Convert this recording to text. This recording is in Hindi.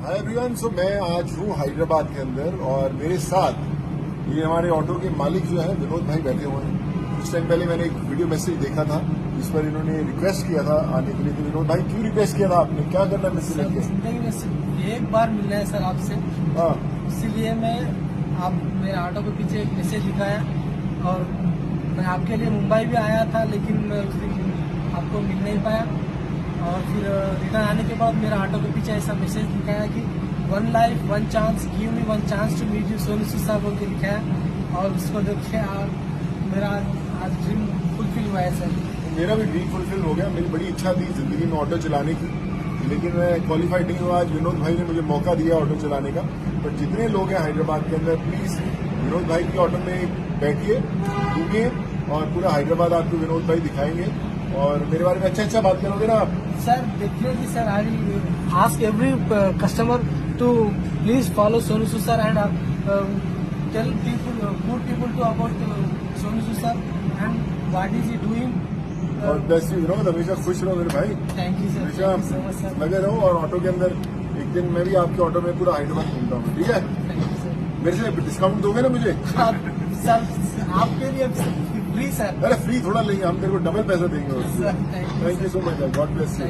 Hi everyone. सो मैं आज हूँ हैदराबाद के अंदर और मेरे साथ ये हमारे ऑटो के मालिक जो है विनोद भाई बैठे हुए हैं। कुछ टाइम पहले मैंने एक वीडियो मैसेज देखा था जिस पर इन्होंने रिक्वेस्ट किया था आने के लिए। तो विनोद भाई क्यों रिक्वेस्ट किया था आपने, क्या करना है मैसेज लेके? जिंदगी में सिर्फ एक बार मिलना है सर आपसे, हाँ, इसीलिए आप मेरे ऑटो के पीछे एक मैसेज लिखा है और मैं आपके लिए मुंबई भी आया था, लेकिन मैं उस दिन आपको मिल नहीं पाया। और फिर रिटर्न आने के बाद मेरा ऑटो के पीछे ऐसा मैसेज लिखा है कि 1 life 1 chance, give me 1 chance to meet you, Sonu Sood साहब बोल के लिखा है। और उसको देख के मेरा आज ड्रीम फुलफिल हुआ है सर। मेरा भी ड्रीम फुलफिल हो गया। मेरी बड़ी इच्छा थी जिंदगी में ऑटो चलाने की, लेकिन मैं क्वालिफाइड नहीं हुआ। आज विनोद भाई ने मुझे मौका दिया ऑटो चलाने का। पर जितने लोग हैं हैदराबाद के अंदर, प्लीज विनोद भाई की ऑटो में बैठिए, घूमिए और पूरा हैदराबाद आपको विनोद भाई दिखाएंगे। और मेरे बारे में अच्छा बात करोगे ना आप? Sir definitely sir, I will ask every customer to please follow Sonu Sood sir and tell people, good people to about Sonu Sood sir and what is he doing. और बेस्ट विनोद, हमेशा खुश रहो मेरे भाई, थैंक यू सर, हमेशा thank you so much sir. लगे रहो। और ऑटो के अंदर एक दिन मैं भी आपके ऑटो में पूरा हैदराबाद घूमता हूँ, ठीक है? Thank you sir. मेरे से डिस्काउंट दोगे ना मुझे? सर आपके लिए फ्री सर। अरे फ्री थोड़ा लेंगे हम, तेरे को डबल पैसा देंगे। Sir, thank you thank you so much, God bless you.